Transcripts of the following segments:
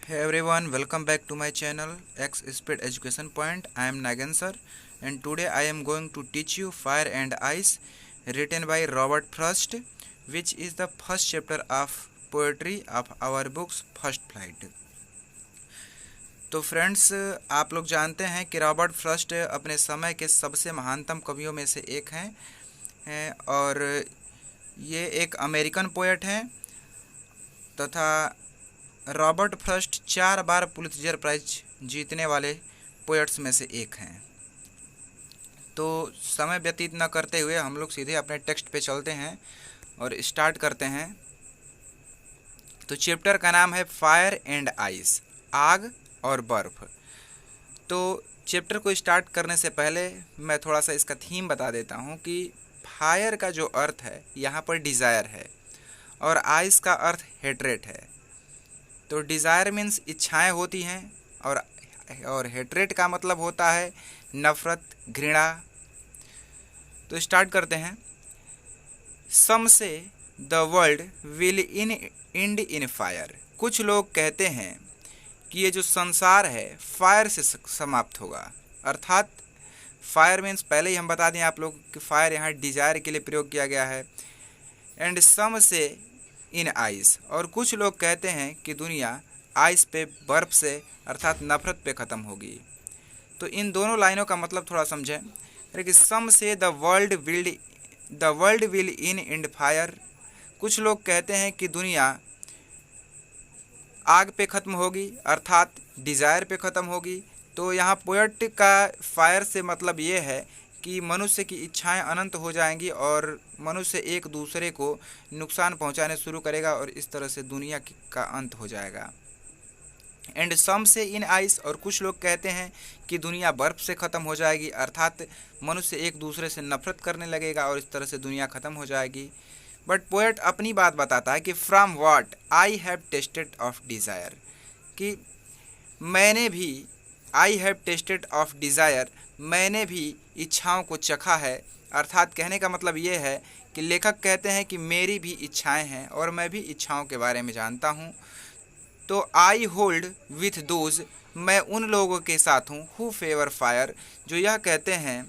Hey everyone, welcome back to my channel X Speed Education Point. I am Nagan sir, and today I am going to teach you Fire and Ice, written by Robert Frost, which is the first chapter of poetry of our books First Flight. तो friends, आप लोग जानते हैं कि Robert Frost अपने समय के सबसे महानतम कवियों में से एक हैं और ये एक अमेरिकन पोएट हैं तथा रॉबर्ट फ्रॉस्ट 4 बार पुलित्जर प्राइज जीतने वाले पोएट्स में से एक हैं। तो समय व्यतीत न करते हुए हम लोग सीधे अपने टेक्स्ट पे चलते हैं और स्टार्ट करते हैं। तो चैप्टर का नाम है फायर एंड आइस, आग और बर्फ़। तो चैप्टर को स्टार्ट करने से पहले मैं थोड़ा सा इसका थीम बता देता हूँ कि फायर का जो अर्थ है यहाँ पर डिज़ायर है और आइस का अर्थ हेट्रेट है। तो डिज़ायर मीन्स इच्छाएं होती हैं और हेट्रेट का मतलब होता है नफ़रत, घृणा। तो स्टार्ट करते हैं। सम से the world will and in fire. कुछ लोग कहते हैं कि ये जो संसार है फायर से समाप्त होगा। अर्थात फायर मीन्स पहले ही हम बता दें आप लोग कि फायर यहाँ डिज़ायर के लिए प्रयोग किया गया है। एंड सम से इन आइस, और कुछ लोग कहते हैं कि दुनिया आइस पे, बर्फ़ से अर्थात नफ़रत पे ख़त्म होगी। तो इन दोनों लाइनों का मतलब थोड़ा समझें। कि सम से the world will in fire. कुछ लोग कहते हैं कि दुनिया आग पे ख़त्म होगी अर्थात डिज़ायर पे ख़त्म होगी। तो यहाँ पोएट का फायर से मतलब ये है कि मनुष्य की इच्छाएं अनंत हो जाएंगी और मनुष्य एक दूसरे को नुकसान पहुंचाने शुरू करेगा और इस तरह से दुनिया का अंत हो जाएगा। एंड सम से इन आइस, और कुछ लोग कहते हैं कि दुनिया बर्फ़ से ख़त्म हो जाएगी अर्थात मनुष्य एक दूसरे से नफ़रत करने लगेगा और इस तरह से दुनिया ख़त्म हो जाएगी। बट पोएट अपनी बात बताता है कि from what I have tested of desire, कि मैंने भी, I have tested of desire, मैंने भी इच्छाओं को चखा है। अर्थात कहने का मतलब ये है कि लेखक कहते हैं कि मेरी भी इच्छाएं हैं और मैं भी इच्छाओं के बारे में जानता हूँ। तो आई होल्ड विथ दोज, मैं उन लोगों के साथ हूँ हु फेवर फायर, जो यह कहते हैं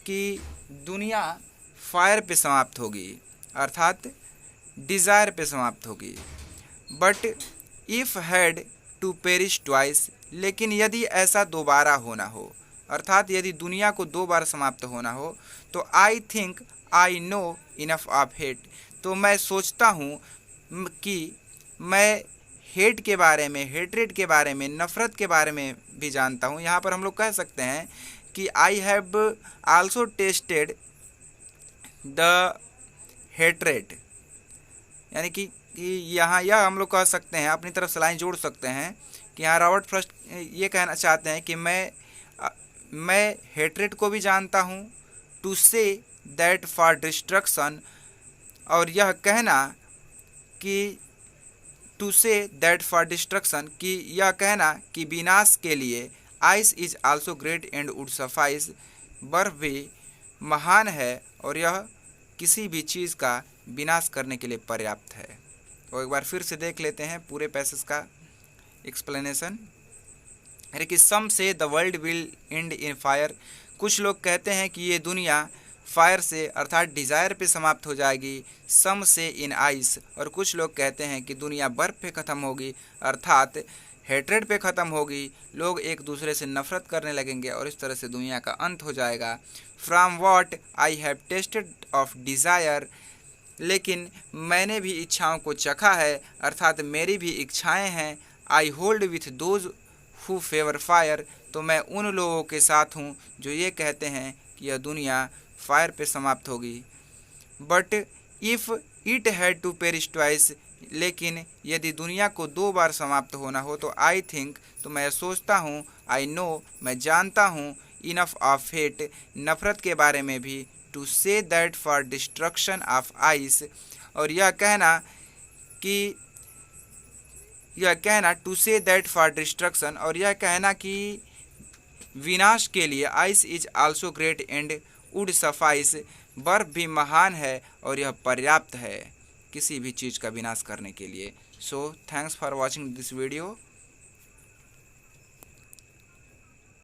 कि दुनिया फायर पे समाप्त होगी अर्थात डिज़ायर पे समाप्त होगी। But if had to perish twice, लेकिन यदि ऐसा दोबारा होना हो अर्थात यदि दुनिया को 2 बार समाप्त होना हो, तो I think I know enough of hate, तो मैं सोचता हूँ कि मैं हेट के बारे में, हेट्रेट के बारे में, नफ़रत के बारे में भी जानता हूँ। यहाँ पर हम लोग कह सकते हैं कि I have also tested the hatred, यानी कि यहाँ यह हम लोग कह सकते हैं, अपनी तरफ से लाइन जोड़ सकते हैं कि यहाँ रॉबर्ट फ्रॉस्ट ये कहना चाहते हैं कि मैं हेट्रेट को भी जानता हूँ, to say that for destruction, और यह कहना कि to say that for destruction, कि यह कहना कि विनाश के लिए, ice is also great and would suffice, बर्फ भी महान है और यह किसी भी चीज़ का विनाश करने के लिए पर्याप्त है। और एक बार फिर से देख लेते हैं पूरे पैसेज का एक्सप्लेनेशन। अरे कि सम से the world will and in fire, कुछ लोग कहते हैं कि ये दुनिया फायर से अर्थात डिज़ायर पे समाप्त हो जाएगी। सम से इन आइस, और कुछ लोग कहते हैं कि दुनिया बर्फ़ पे ख़त्म होगी अर्थात हेट्रेड पे ख़त्म होगी, लोग एक दूसरे से नफ़रत करने लगेंगे और इस तरह से दुनिया का अंत हो जाएगा। From what I have tested of desire, लेकिन मैंने भी इच्छाओं को चखा है अर्थात मेरी भी इच्छाएं हैं। I hold with those who favour fire, तो मैं उन लोगों के साथ हूँ जो ये कहते हैं कि यह दुनिया फायर पे समाप्त होगी। But if it had to perish twice, लेकिन यदि दुनिया को 2 बार समाप्त होना हो, तो आई थिंक, तो मैं सोचता हूँ, आई नो, मैं जानता हूँ, इनफ ऑफ हेट, नफ़रत के बारे में भी, to say that for destruction of ice, और यह कहना to say that for destruction, और यह कहना कि विनाश के लिए, ice is also great and would suffice, बर्फ भी महान है और यह पर्याप्त है किसी भी चीज़ का विनाश करने के लिए। So thanks for watching this video.